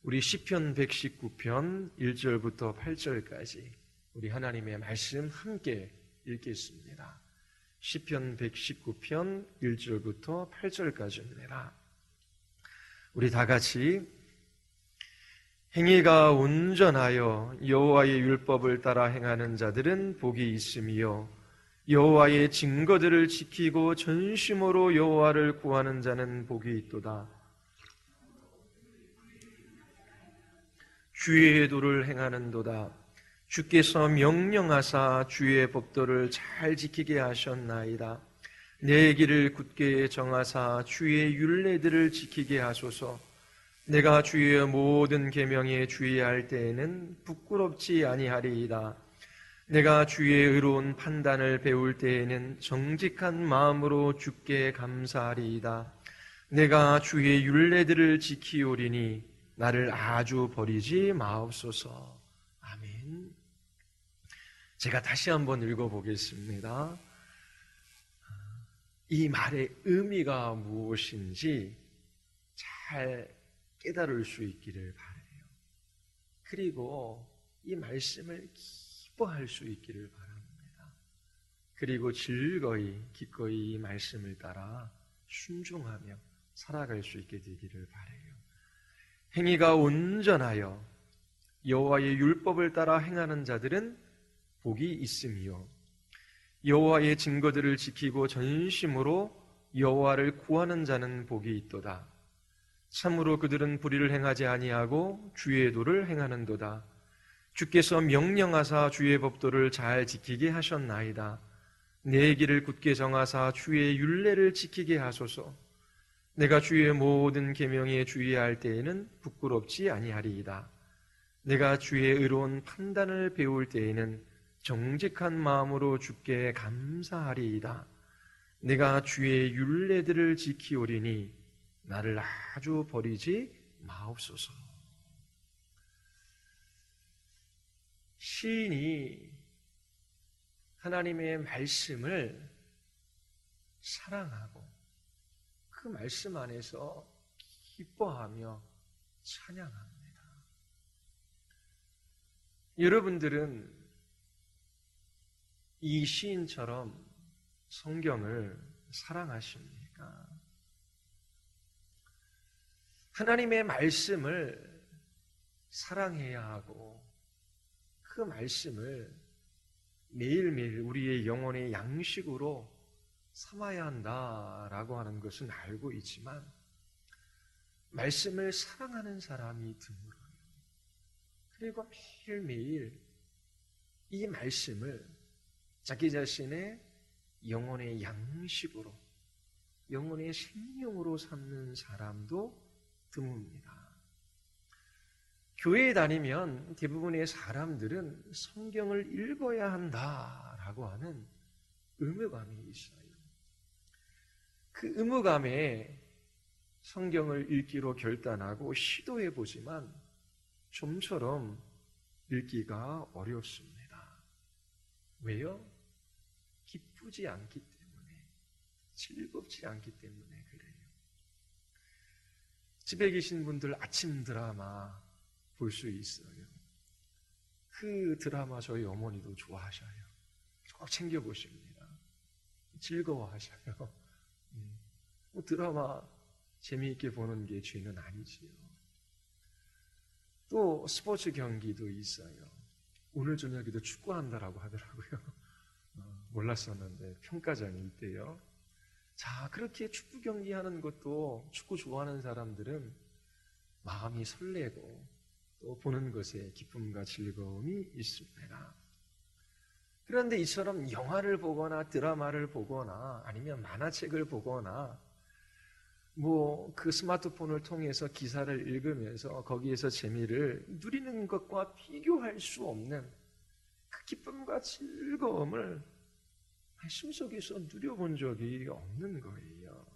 우리 시편 119편 1절부터 8절까지 우리 하나님의 말씀 함께 읽겠습니다. 시편 119편 1절부터 8절까지입니다. 우리 다 같이 행위가 온전하여 여호와의 율법을 따라 행하는 자들은 복이 있으며 여호와의 증거들을 지키고 전심으로 여호와를 구하는 자는 복이 있도다. 주의 도를 행하는도다. 주께서 명령하사 주의 법도를 잘 지키게 하셨나이다. 내 길을 굳게 정하사 주의 율례들을 지키게 하소서. 내가 주의 모든 계명에 주의할 때에는 부끄럽지 아니하리이다. 내가 주의 의로운 판단을 배울 때에는 정직한 마음으로 주께 감사하리이다. 내가 주의 율례들을 지키오리니 나를 아주 버리지 마옵소서. 아멘. 제가 다시 한번 읽어보겠습니다. 이 말의 의미가 무엇인지 잘 깨달을 수 있기를 바라요. 그리고 이 말씀을 기뻐할 수 있기를 바랍니다. 그리고 기꺼이 이 말씀을 따라 순종하며 살아갈 수 있게 되기를 바라요. 행위가 온전하여 여호와의 율법을 따라 행하는 자들은 복이 있으며 여호와의 증거들을 지키고 전심으로 여호와를 구하는 자는 복이 있도다. 참으로 그들은 불의를 행하지 아니하고 주의 도를 행하는도다. 주께서 명령하사 주의 법도를 잘 지키게 하셨나이다. 내 길을 굳게 정하사 주의 율례를 지키게 하소서. 내가 주의 모든 계명에 주의할 때에는 부끄럽지 아니하리이다. 내가 주의 의로운 판단을 배울 때에는 정직한 마음으로 주께 감사하리이다. 내가 주의 율례들을 지키오리니 나를 아주 버리지 마옵소서. 시인이 하나님의 말씀을 사랑하고 그 말씀 안에서 기뻐하며 찬양합니다. 여러분들은 이 시인처럼 성경을 사랑하십니까? 하나님의 말씀을 사랑해야 하고 그 말씀을 매일매일 우리의 영혼의 양식으로 삼아야 한다라고 하는 것은 알고 있지만 말씀을 사랑하는 사람이 드물어요. 그리고 매일매일 이 말씀을 자기 자신의 영혼의 양식으로, 영혼의 생명으로 삼는 사람도 드뭅니다. 교회에 다니면 대부분의 사람들은 성경을 읽어야 한다라고 하는 의무감이 있어요. 그 의무감에 성경을 읽기로 결단하고 시도해 보지만 좀처럼 읽기가 어렵습니다. 왜요? 기쁘지 않기 때문에, 즐겁지 않기 때문에 그래요. 집에 계신 분들 아침 드라마 볼 수 있어요. 그 드라마 저희 어머니도 좋아하셔요. 꼭 챙겨보십니다. 즐거워하셔요. 드라마 재미있게 보는 게 죄는 아니지요. 또 스포츠 경기도 있어요. 오늘 저녁에도 축구한다라고 하더라고요. 몰랐었는데 평가전이 있대요. 자, 그렇게 축구 경기하는 것도 축구 좋아하는 사람들은 마음이 설레고 또 보는 것에 기쁨과 즐거움이 있습니다. 그런데 이처럼 영화를 보거나 드라마를 보거나 아니면 만화책을 보거나 그 스마트폰을 통해서 기사를 읽으면서 거기에서 재미를 누리는 것과 비교할 수 없는 그 기쁨과 즐거움을 말씀 속에서 누려본 적이 없는 거예요.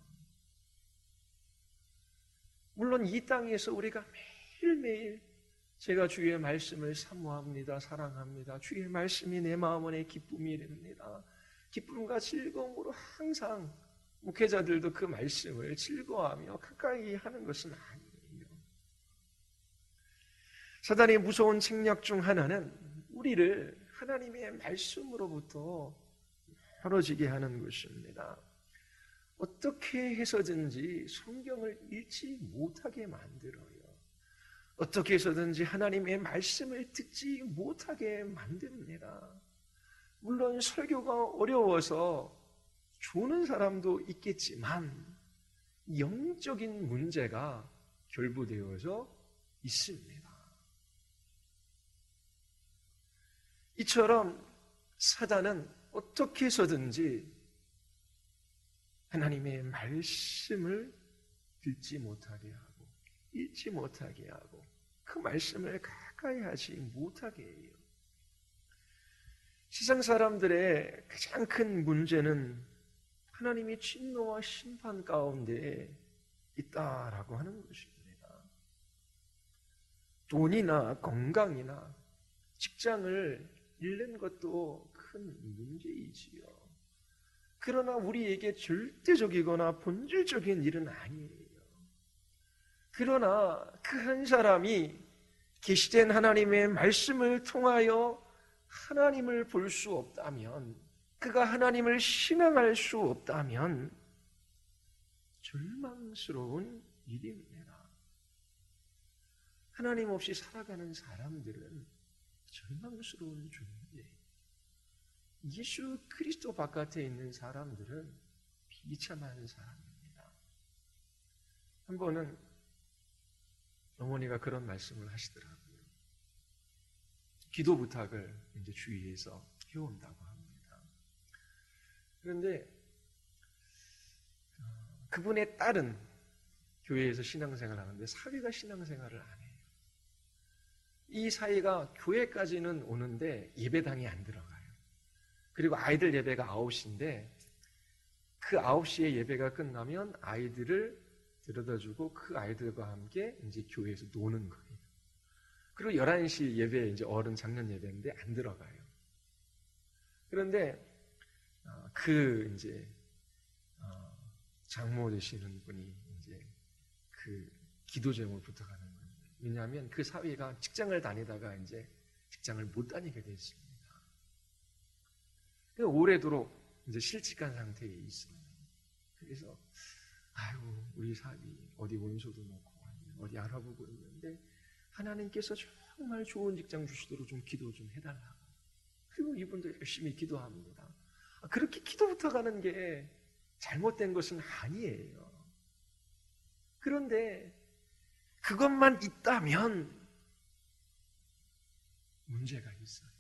물론 이 땅에서 우리가 매일매일 제가 주의 말씀을 사모합니다. 사랑합니다. 주의 말씀이 내 마음 안에 기쁨이 됩니다. 기쁨과 즐거움으로 항상 목회자들도 그 말씀을 즐거워하며 가까이 하는 것은 아니에요. 사단의 무서운 책략 중 하나는 우리를 하나님의 말씀으로부터 멀어지게 하는 것입니다. 어떻게 해서든지 성경을 읽지 못하게 만들어요. 어떻게 해서든지 하나님의 말씀을 듣지 못하게 만듭니다. 물론 설교가 어려워서 조는 사람도 있겠지만 영적인 문제가 결부되어져 있습니다. 이처럼 사단은 어떻게 해서든지 하나님의 말씀을 듣지 못하게 하고 읽지 못하게 하고 그 말씀을 가까이 하지 못하게 해요. 세상 사람들의 가장 큰 문제는 하나님의 진노와 심판 가운데 있다라고 하는 것입니다. 돈이나 건강이나 직장을 잃는 것도 큰 문제이지요. 그러나 우리에게 절대적이거나 본질적인 일은 아니에요. 그러나 그 한 사람이 계시된 하나님의 말씀을 통하여 하나님을 볼 수 없다면, 그가 하나님을 신앙할 수 없다면 절망스러운 일입니다. 하나님 없이 살아가는 사람들은 절망스러운 존재예요. 예수 그리스도 바깥에 있는 사람들은 비참한 사람입니다. 한 번은 어머니가 그런 말씀을 하시더라고요. 기도 부탁을 이제 주위에서 해온다고 합니다. 그런데 그분의 딸은 교회에서 신앙생활을 하는데 사위가 신앙생활을 안 해요. 이 사이가 교회까지는 오는데 예배당에 안 들어가요. 그리고 아이들 예배가 9시인데 그 9시에 예배가 끝나면 아이들을 데려다주고 그 아이들과 함께 이제 교회에서 노는 거예요. 그리고 11시 예배에 이제 어른 장년 예배인데 안 들어가요. 그런데 그 이제 장모 되시는 분이 이제 그 기도 제목을 부탁하는 거예요. 왜냐하면 그 사위가 직장을 다니다가 이제 직장을 못 다니게 됐습니다. 오래도록 이제 실직한 상태에 있어요. 그래서 아이고 우리 사위 어디 원소도 놓고 어디 알아보고 있는데 하나님께서 정말 좋은 직장 주시도록 좀 기도 좀 해달라고. 그리고 이분도 열심히 기도합니다. 그렇게 기도 부탁하는 게 잘못된 것은 아니에요. 그런데 그것만 있다면 문제가 있어요.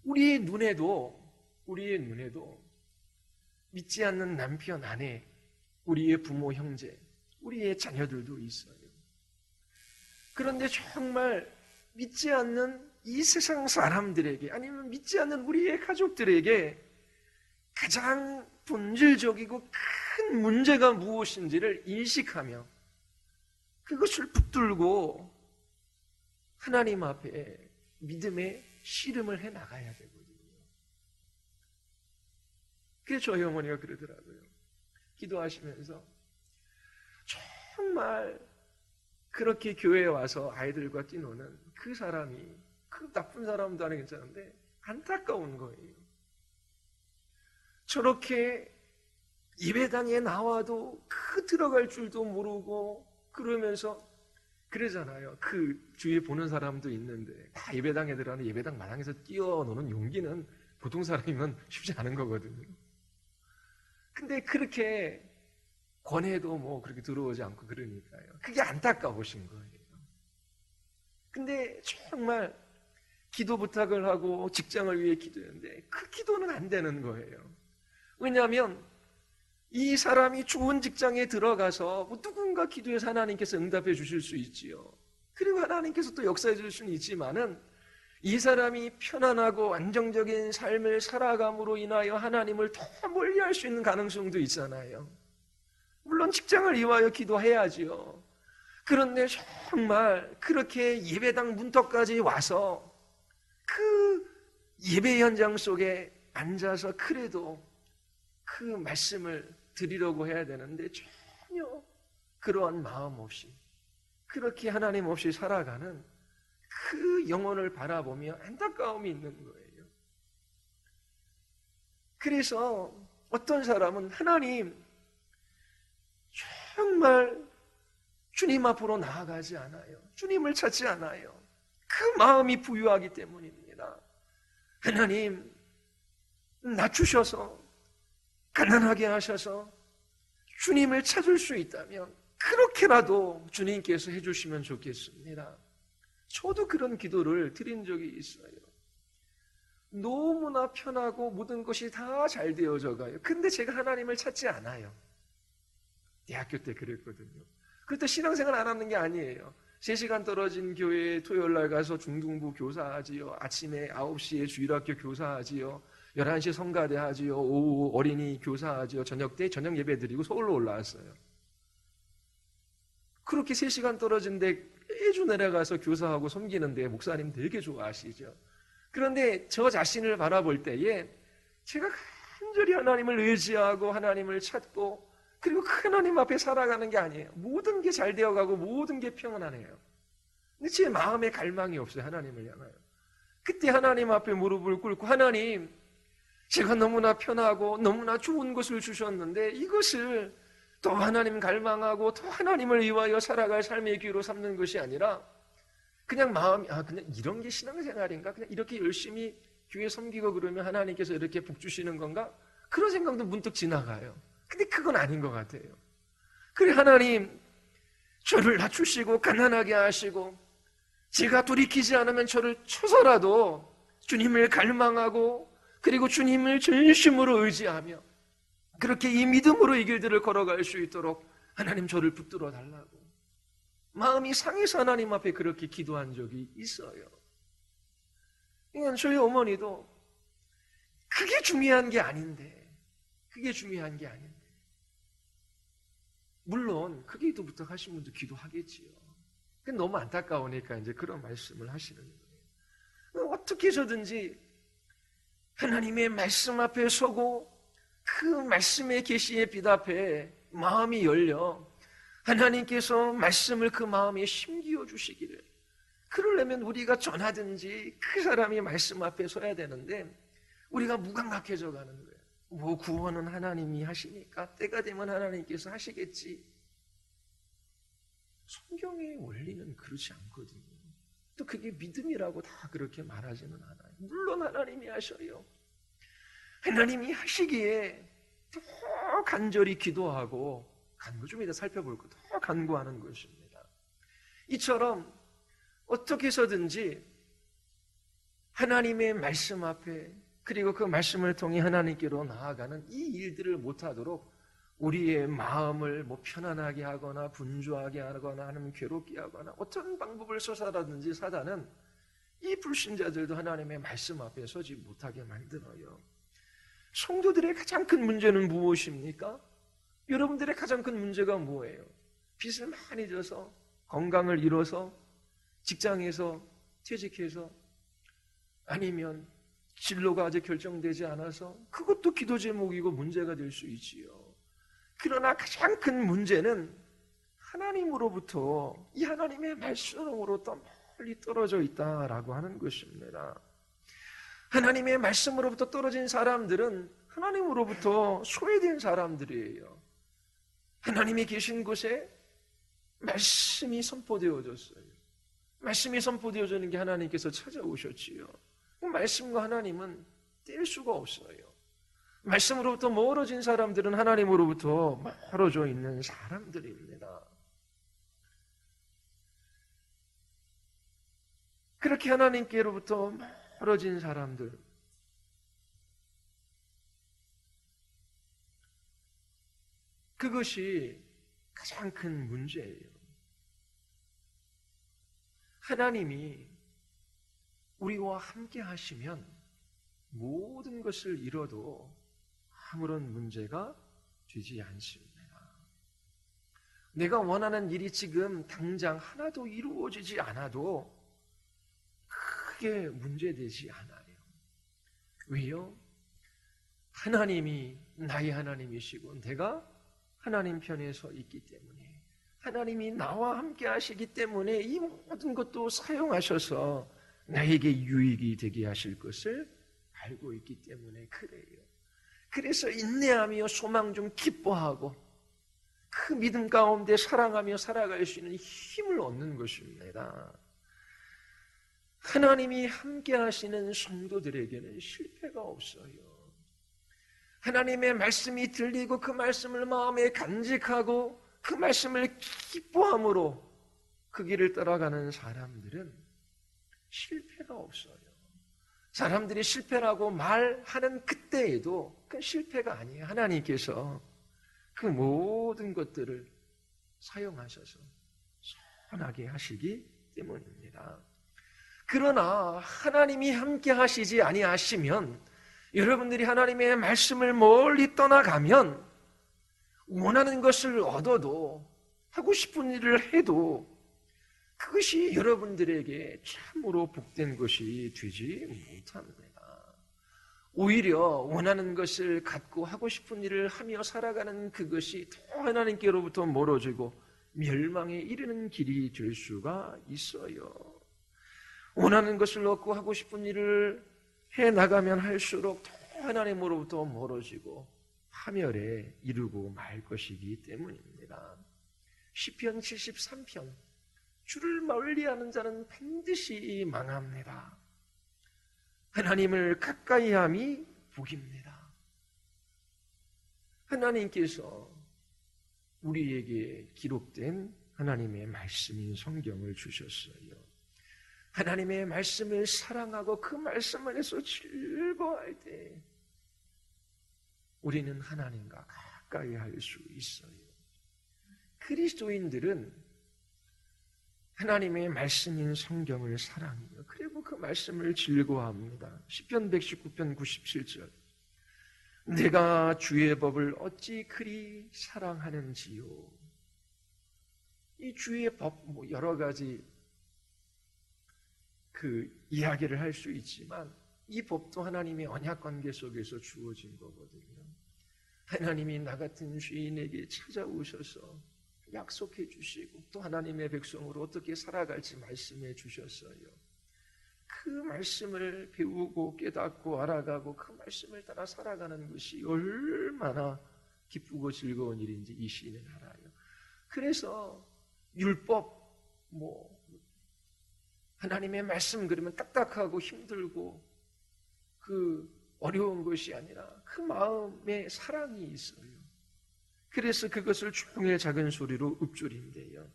우리의 눈에도 믿지 않는 남편, 아내, 우리의 부모, 형제, 우리의 자녀들도 있어요. 그런데 정말 믿지 않는 이 세상 사람들에게, 아니면 믿지 않는 우리의 가족들에게 가장 본질적이고 큰 문제가 무엇인지를 인식하며 그것을 붙들고 하나님 앞에 믿음의 씨름을 해 나가야 되거든요. 그래서 저희 어머니가 그러더라고요. 기도하시면서 정말 그렇게 교회에 와서 아이들과 뛰노는 그 사람이 그 나쁜 사람도 아니 괜찮은데 안타까운 거예요. 저렇게 예배당에 나와도 그 들어갈 줄도 모르고 그러면서 그러잖아요. 그 주위에 보는 사람도 있는데 다 예배당에 들어가는 예배당 마당에서 뛰어노는 용기는 보통 사람이면 쉽지 않은 거거든요. 근데 그렇게 권해도 뭐 그렇게 들어오지 않고 그러니까요. 그게 안타까우신 거예요. 근데 정말 기도 부탁을 하고 직장을 위해 기도했는데 그 기도는 안 되는 거예요. 왜냐하면 이 사람이 좋은 직장에 들어가서 뭐 누군가 기도해서 하나님께서 응답해 주실 수 있지요. 그리고 하나님께서 또 역사해 주실 수는 있지만은 이 사람이 편안하고 안정적인 삶을 살아감으로 인하여 하나님을 더 멀리할 수 있는 가능성도 있잖아요. 물론 직장을 위하여 기도해야지요. 그런데 정말 그렇게 예배당 문턱까지 와서 그 예배 현장 속에 앉아서 그래도 그 말씀을 드리려고 해야 되는데 전혀 그러한 마음 없이 그렇게 하나님 없이 살아가는 그 영혼을 바라보며 안타까움이 있는 거예요. 그래서 어떤 사람은 하나님 정말 주님 앞으로 나아가지 않아요. 주님을 찾지 않아요. 그 마음이 부유하기 때문입니다. 하나님 낮추셔서 가난하게 하셔서 주님을 찾을 수 있다면 그렇게라도 주님께서 해주시면 좋겠습니다. 저도 그런 기도를 드린 적이 있어요. 너무나 편하고 모든 것이 다 잘 되어져 가요. 근데 제가 하나님을 찾지 않아요. 대학교 때 그랬거든요. 그때 신앙생활 안 하는 게 아니에요. 3시간 떨어진 교회에 토요일 날 가서 중등부 교사하지요. 아침에 9시에 주일학교 교사하지요. 11시에 성가대 하지요. 오후 어린이 교사하지요. 저녁 때 저녁 예배 드리고 서울로 올라왔어요. 그렇게 3시간 떨어진 데 매주 내려가서 교사하고 섬기는데 목사님 되게 좋아하시죠. 그런데 저 자신을 바라볼 때에 제가 간절히 하나님을 의지하고 하나님을 찾고 그리고 하나님 앞에 살아가는 게 아니에요. 모든 게 잘 되어가고 모든 게 평안하네요. 근데 제 마음에 갈망이 없어요. 하나님을 향하여. 그때 하나님 앞에 무릎을 꿇고 하나님 제가 너무나 편하고 너무나 좋은 것을 주셨는데 이것을 또 하나님 갈망하고 또 하나님을 위하여 살아갈 삶의 기회로 삼는 것이 아니라 그냥 마음이 그냥 이런 게 신앙생활인가? 그냥 이렇게 열심히 교회 섬기고 그러면 하나님께서 이렇게 복 주시는 건가? 그런 생각도 문득 지나가요. 근데 그건 아닌 것 같아요. 그래 하나님 저를 낮추시고 가난하게 하시고 제가 돌이키지 않으면 저를 쳐서라도 주님을 갈망하고 그리고 주님을 전심으로 의지하며 그렇게 이 믿음으로 이 길들을 걸어갈 수 있도록 하나님 저를 붙들어 달라고 마음이 상해서 하나님 앞에 그렇게 기도한 적이 있어요. 그러니까 저희 어머니도 그게 중요한 게 아닌데 물론 크게 기도부터 하신 분도 기도하겠지요. 근데 너무 안타까우니까 이제 그런 말씀을 하시는 거예요. 어떻게 해서든지 하나님의 말씀 앞에 서고 그 말씀의 계시의 빛 앞에 마음이 열려 하나님께서 말씀을 그 마음에 심기어 주시기를 그러려면 우리가 전하든지 그 사람이 말씀 앞에 서야 되는데 우리가 무감각해져 가는 거예요. 뭐 구원은 하나님이 하시니까 때가 되면 하나님께서 하시겠지. 성경의 원리는 그렇지 않거든요. 또 그게 믿음이라고 다 그렇게 말하지는 않아요. 물론 하나님이 하셔요. 하나님이 하시기에 더 간절히 기도하고 간구 좀 이따 살펴볼 것, 더 간구하는 것입니다. 이처럼 어떻게 해서든지 하나님의 말씀 앞에 그리고 그 말씀을 통해 하나님께로 나아가는 이 일들을 못하도록 우리의 마음을 뭐 편안하게 하거나 분주하게 하거나 아니면 괴롭게 하거나 어떤 방법을 써서라든지 사단은 이 불신자들도 하나님의 말씀 앞에 서지 못하게 만들어요. 성도들의 가장 큰 문제는 무엇입니까? 여러분들의 가장 큰 문제가 뭐예요? 빚을 많이 져서 건강을 잃어서 직장에서 퇴직해서 아니면 진로가 아직 결정되지 않아서 그것도 기도 제목이고 문제가 될 수 있지요. 그러나 가장 큰 문제는 하나님으로부터 이 하나님의 말씀으로부터 멀리 떨어져 있다라고 하는 것입니다. 하나님의 말씀으로부터 떨어진 사람들은 하나님으로부터 소외된 사람들이에요. 하나님이 계신 곳에 말씀이 선포되어졌어요. 말씀이 선포되어지는 게 하나님께서 찾아오셨지요. 말씀과 하나님은 뗄 수가 없어요. 말씀으로부터 멀어진 사람들은 하나님으로부터 멀어져 있는 사람들입니다. 그렇게 하나님께로부터 멀어진 사람들, 그것이 가장 큰 문제예요. 하나님이 우리와 함께 하시면 모든 것을 잃어도 아무런 문제가 되지 않습니다. 내가 원하는 일이 지금 당장 하나도 이루어지지 않아도 크게 문제되지 않아요. 왜요? 하나님이 나의 하나님이시고 내가 하나님 편에 서 있기 때문에 하나님이 나와 함께 하시기 때문에 이 모든 것도 사용하셔서 나에게 유익이 되게 하실 것을 알고 있기 때문에 그래요. 그래서 인내하며 소망 중 기뻐하고 그 믿음 가운데 사랑하며 살아갈 수 있는 힘을 얻는 것입니다. 하나님이 함께 하시는 성도들에게는 실패가 없어요. 하나님의 말씀이 들리고 그 말씀을 마음에 간직하고 그 말씀을 기뻐함으로 그 길을 따라가는 사람들은 실패가 없어요. 사람들이 실패라고 말하는 그때에도 그건 실패가 아니에요. 하나님께서 그 모든 것들을 사용하셔서 선하게 하시기 때문입니다. 그러나 하나님이 함께 하시지 아니하시면, 여러분들이 하나님의 말씀을 멀리 떠나가면 원하는 것을 얻어도, 하고 싶은 일을 해도 그것이 여러분들에게 참으로 복된 것이 되지 못합니다. 오히려 원하는 것을 갖고 하고 싶은 일을 하며 살아가는 그것이 더 하나님께로부터 멀어지고 멸망에 이르는 길이 될 수가 있어요. 원하는 것을 얻고 하고 싶은 일을 해나가면 할수록 더 하나님으로부터 멀어지고 파멸에 이르고 말 것이기 때문입니다. 시편 73편, 주를 멀리하는 자는 반드시 망합니다. 하나님을 가까이함이 복입니다. 하나님께서 우리에게 기록된 하나님의 말씀인 성경을 주셨어요. 하나님의 말씀을 사랑하고 그 말씀 안에서 즐거워할 때 우리는 하나님과 가까이 할 수 있어요. 그리스도인들은 하나님의 말씀인 성경을 사랑해요. 그리고 그 말씀을 즐거워합니다. 시편 119편 97절, 내가 주의 법을 어찌 그리 사랑하는지요. 이 주의 법, 여러 가지 그 이야기를 할 수 있지만 이 법도 하나님의 언약 관계 속에서 주어진 거거든요. 하나님이 나 같은 죄인에게 찾아오셔서 약속해 주시고 또 하나님의 백성으로 어떻게 살아갈지 말씀해 주셨어요. 그 말씀을 배우고 깨닫고 알아가고 그 말씀을 따라 살아가는 것이 얼마나 기쁘고 즐거운 일인지 이 시인은 알아요. 그래서 율법, 하나님의 말씀 그러면 딱딱하고 힘들고 그 어려운 것이 아니라 그 마음에 사랑이 있어요. 그래서 그것을 종일 작은 소리로 읊조린대요.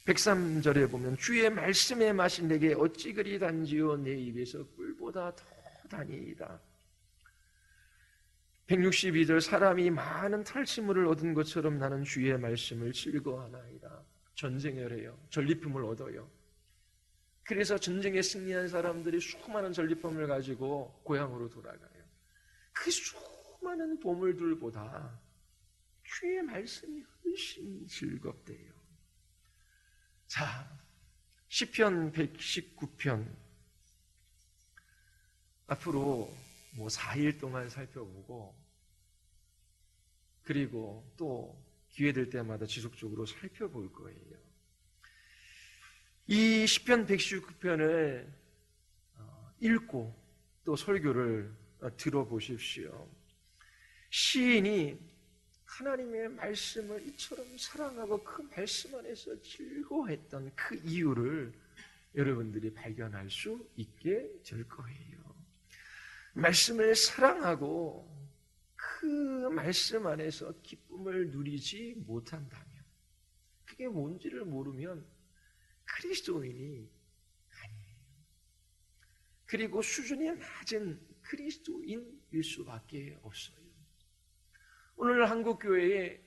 103절에 보면 주의 말씀의 맛이 내게 어찌 그리 단지요 내 입에서 꿀보다 더 다니이다. 162절, 사람이 많은 탈취물을 얻은 것처럼 나는 주의 말씀을 즐거워하나이다. 전쟁을 해요. 전리품을 얻어요. 그래서 전쟁에 승리한 사람들이 수많은 전리품을 가지고 고향으로 돌아가요. 그 수많은 보물들보다 주의 말씀이 훨씬 즐겁대요. 자, 시편 119편 앞으로 4일 동안 살펴보고 그리고 또 기회 될 때마다 지속적으로 살펴볼 거예요. 이 시편 119편을 읽고 또 설교를 들어보십시오. 시인이 하나님의 말씀을 이처럼 사랑하고 그 말씀 안에서 즐거워했던 그 이유를 여러분들이 발견할 수 있게 될 거예요. 말씀을 사랑하고 그 말씀 안에서 기쁨을 누리지 못한다면, 그게 뭔지를 모르면 그리스도인이 아니에요. 그리고 수준이 낮은 그리스도인일 수밖에 없어요. 오늘 한국교회에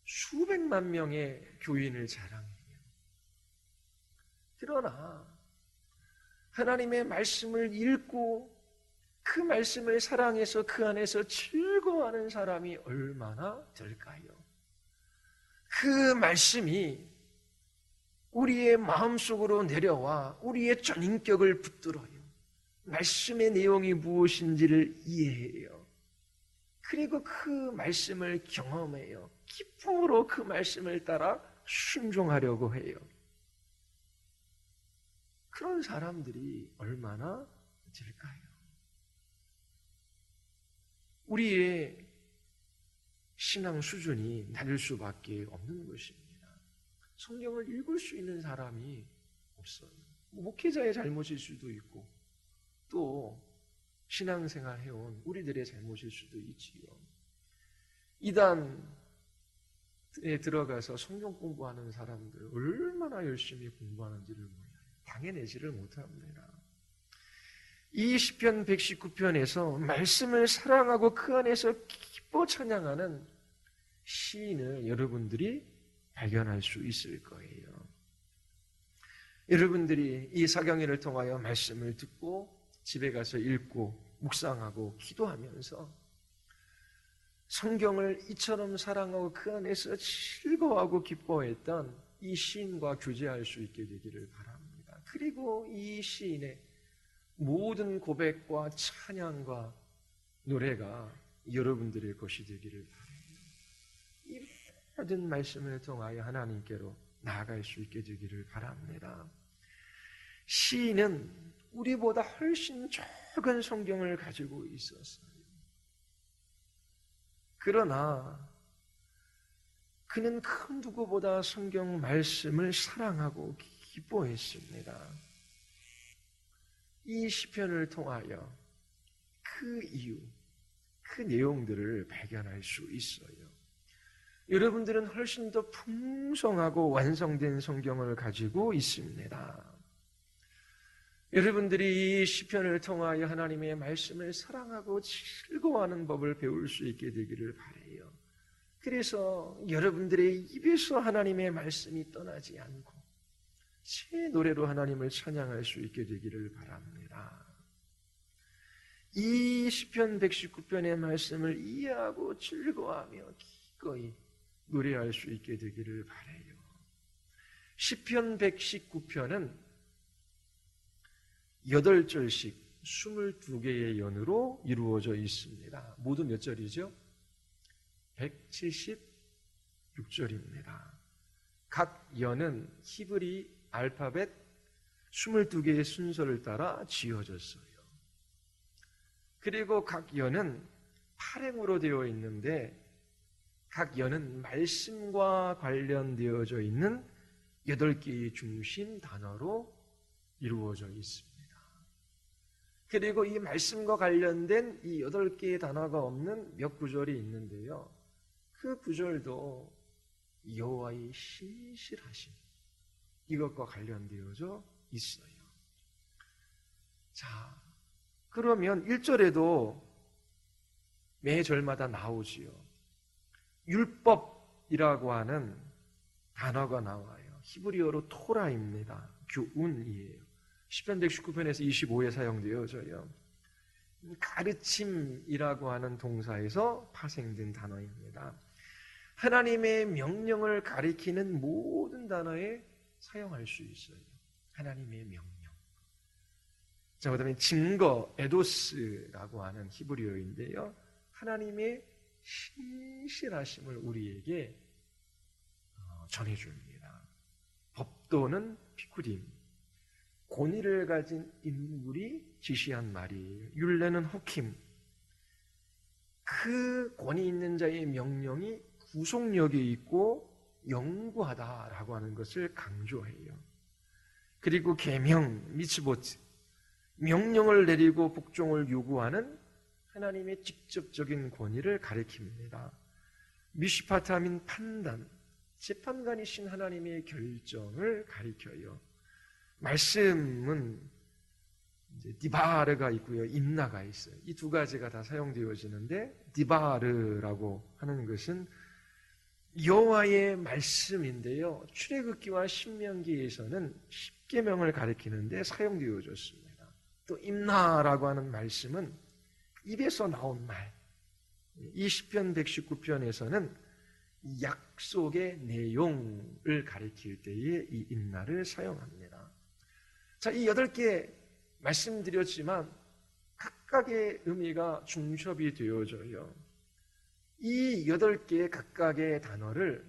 수백만 명의 교인을 자랑해요. 그러나 하나님의 말씀을 읽고 그 말씀을 사랑해서 그 안에서 즐거워하는 사람이 얼마나 될까요? 그 말씀이 우리의 마음속으로 내려와 우리의 전인격을 붙들어요. 말씀의 내용이 무엇인지를 이해해요. 그리고 그 말씀을 경험해요. 기쁨으로 그 말씀을 따라 순종하려고 해요. 그런 사람들이 얼마나 될까요? 우리의 신앙 수준이 낮을 수밖에 없는 것입니다. 성경을 읽을 수 있는 사람이 없어요. 목회자의 잘못일 수도 있고 또 신앙생활 해온 우리들의 잘못일 수도 있지요. 이단에 들어가서 성경 공부하는 사람들 얼마나 열심히 공부하는지를 몰라요. 당해내지를 못합니다. 이 시편 119편에서 말씀을 사랑하고 그 안에서 기뻐 찬양하는 시인을 여러분들이 발견할 수 있을 거예요. 여러분들이 이 사경회를 통하여 말씀을 듣고 집에 가서 읽고 묵상하고 기도하면서 성경을 이처럼 사랑하고 그 안에서 즐거워하고 기뻐했던 이 시인과 교제할 수 있게 되기를 바랍니다. 그리고 이 시인의 모든 고백과 찬양과 노래가 여러분들의 것이 되기를 바랍니다. 이 모든 말씀을 통하여 하나님께로 나아갈 수 있게 되기를 바랍니다. 시인은 우리보다 훨씬 적은 성경을 가지고 있었어요. 그러나 그는 그 누구보다 성경 말씀을 사랑하고 기뻐했습니다. 이 시편을 통하여 그 이유, 그 내용들을 발견할 수 있어요. 여러분들은 훨씬 더 풍성하고 완성된 성경을 가지고 있습니다. 여러분들이 이 시편을 통하여 하나님의 말씀을 사랑하고 즐거워하는 법을 배울 수 있게 되기를 바라요. 그래서 여러분들의 입에서 하나님의 말씀이 떠나지 않고 새 노래로 하나님을 찬양할 수 있게 되기를 바랍니다. 이 시편 119편의 말씀을 이해하고 즐거워하며 기꺼이 노래할 수 있게 되기를 바라요. 시편 119편은 8절씩 22개의 연으로 이루어져 있습니다. 모두 몇 절이죠? 176절입니다. 각 연은 히브리 알파벳 22개의 순서를 따라 지어졌어요. 그리고 각 연은 파랭으로 되어 있는데 각 연은 말씀과 관련되어져 있는 8개의 중심 단어로 이루어져 있습니다. 그리고 이 말씀과 관련된 이 8개의 단어가 없는 몇 구절이 있는데요. 그 구절도 여호와의 신실하심, 이것과 관련되어져 있어요. 자, 그러면 1절에도 매 절마다 나오지요. 율법이라고 하는 단어가 나와요. 히브리어로 토라입니다. 교훈이에요. 시편 119편에서 25에 사용되어져요. 가르침이라고 하는 동사에서 파생된 단어입니다. 하나님의 명령을 가리키는 모든 단어에 사용할 수 있어요. 하나님의 명령. 자, 그다음에 증거, 에도스라고 하는 히브리어인데요. 하나님의 신실하심을 우리에게 전해줍니다. 법도는 피쿠림, 권위를 가진 인물이 지시한 말이에요. 율례는 후킴, 그 권위 있는 자의 명령이 구속력이 있고 영구하다라고 하는 것을 강조해요. 그리고 계명, 미츠보트, 명령을 내리고 복종을 요구하는 하나님의 직접적인 권위를 가리킵니다. 미시파타민 판단, 재판관이신 하나님의 결정을 가리켜요. 말씀은 이제 디바르가 있고요, 임나가 있어요. 이 두 가지가 다 사용되어지는데 디바르라고 하는 것은 여호와의 말씀인데요. 출애굽기와 신명기에서는 십계명을 가리키는데 사용되어졌습니다. 또 임나라고 하는 말씀은 입에서 나온 말. 이 시편 119편에서는 약속의 내용을 가리킬 때에 이 임나를 사용합니다. 자, 이 8개 말씀드렸지만 각각의 의미가 중첩이 되어져요. 이 8개 각각의 단어를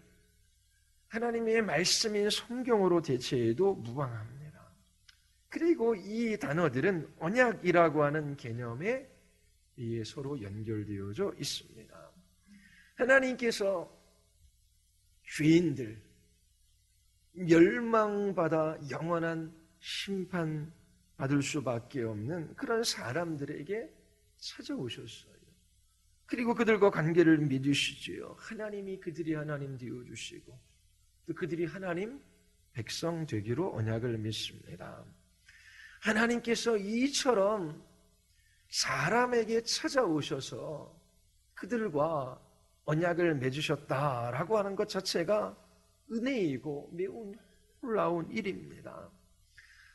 하나님의 말씀인 성경으로 대체해도 무방합니다. 그리고 이 단어들은 언약이라고 하는 개념에 서로 연결되어져 있습니다. 하나님께서 죄인들, 멸망받아 영원한 심판 받을 수밖에 없는 그런 사람들에게 찾아오셨어요. 그리고 그들과 관계를 맺으시지요. 하나님이 그들이 하나님 되어주시고 또 그들이 하나님 백성 되기로 언약을 맺습니다. 하나님께서 이처럼 사람에게 찾아오셔서 그들과 언약을 맺으셨다라고 하는 것 자체가 은혜이고 매우 놀라운 일입니다.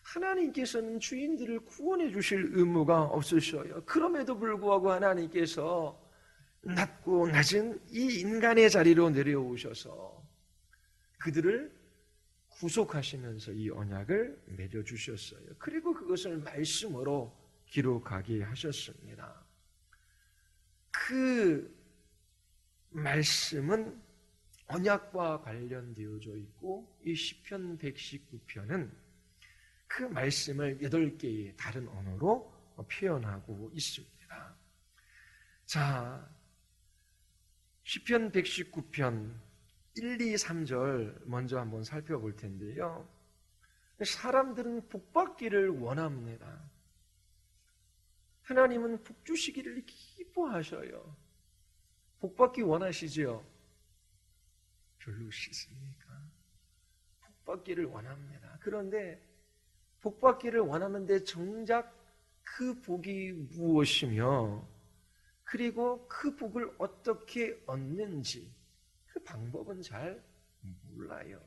하나님께서는 주인들을 구원해 주실 의무가 없으셔요. 그럼에도 불구하고 하나님께서 낮고 낮은 이 인간의 자리로 내려오셔서 그들을 구속하시면서 이 언약을 맺어주셨어요. 그리고 그것을 말씀으로 기록하게 하셨습니다. 그 말씀은 언약과 관련되어져 있고 이 시편 119편은 그 말씀을 8개의 다른 언어로 표현하고 있습니다. 자, 시편 119편 1, 2, 3절 먼저 한번 살펴볼 텐데요. 사람들은 복받기를 원합니다. 하나님은 복 주시기를 기뻐하셔요. 복받기 원하시지요? 별로 싫습니까? 복받기를 원합니다. 그런데 복받기를 원하는데 정작 그 복이 무엇이며 그리고 그 복을 어떻게 얻는지 그 방법은 잘 몰라요.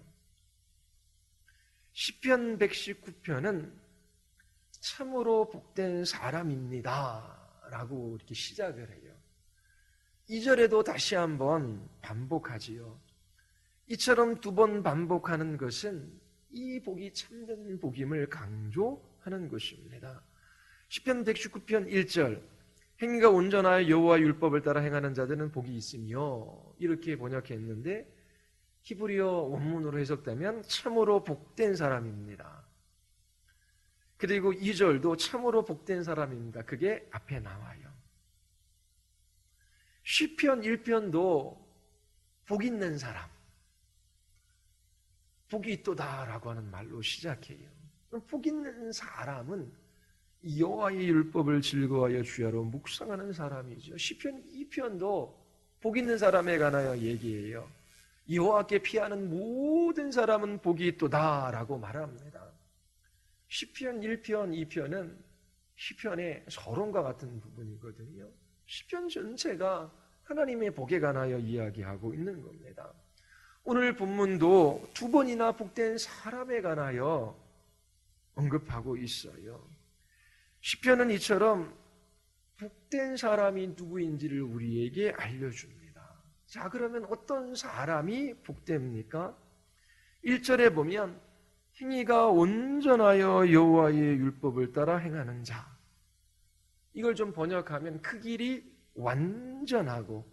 시편 119편은 참으로 복된 사람입니다 라고 이렇게 시작을 해요. 2절에도 다시 한번 반복하지요. 이처럼 2번 반복하는 것은 이 복이 참된 복임을 강조하는 것입니다. 시편 119편 1절 행위가 온전하여 여호와의 율법을 따라 행하는 자들은 복이 있으며 이렇게 번역했는데 히브리어 원문으로 해석되면 참으로 복된 사람입니다. 그리고 2절도 참으로 복된 사람입니다. 그게 앞에 나와요. 시편 1편도 복 있는 사람, 복이 있도다라고 하는 말로 시작해요. 복 있는 사람은 여호와의 율법을 즐거워하여 주야로 묵상하는 사람이죠. 시편 2편도 복 있는 사람에 관하여 얘기해요. 여호와께 피하는 모든 사람은 복이 있도다라고 말합니다. 시편 1편, 2편은 시편의 서론과 같은 부분이거든요. 시편 전체가 하나님의 복에 관하여 이야기하고 있는 겁니다. 오늘 본문도 2번이나 복된 사람에 관하여 언급하고 있어요. 시편은 이처럼 복된 사람이 누구인지를 우리에게 알려줍니다. 자, 그러면 어떤 사람이 복됩니까? 1절에 보면 행위가 온전하여 여호와의 율법을 따라 행하는 자. 이걸 좀 번역하면 그 길이 완전하고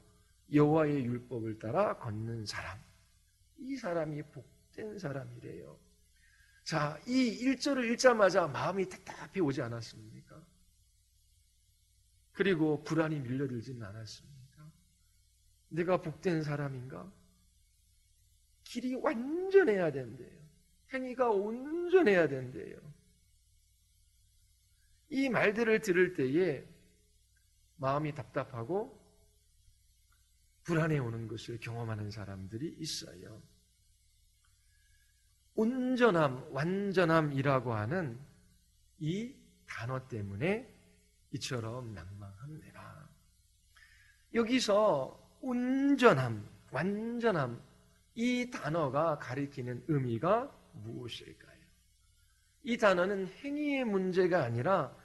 여호와의 율법을 따라 걷는 사람. 이 사람이 복된 사람이래요. 자, 이 1절을 읽자마자 마음이 답답해 오지 않았습니까? 그리고 불안이 밀려들지는 않았습니까? 내가 복된 사람인가? 길이 완전해야 된대요. 행위가 온전해야 된대요. 이 말들을 들을 때에 마음이 답답하고 불안해 오는 것을 경험하는 사람들이 있어요. 온전함, 완전함이라고 하는 이 단어 때문에 이처럼 낭망합니다. 여기서 온전함, 완전함, 이 단어가 가리키는 의미가 무엇일까요? 이 단어는 행위의 문제가 아니라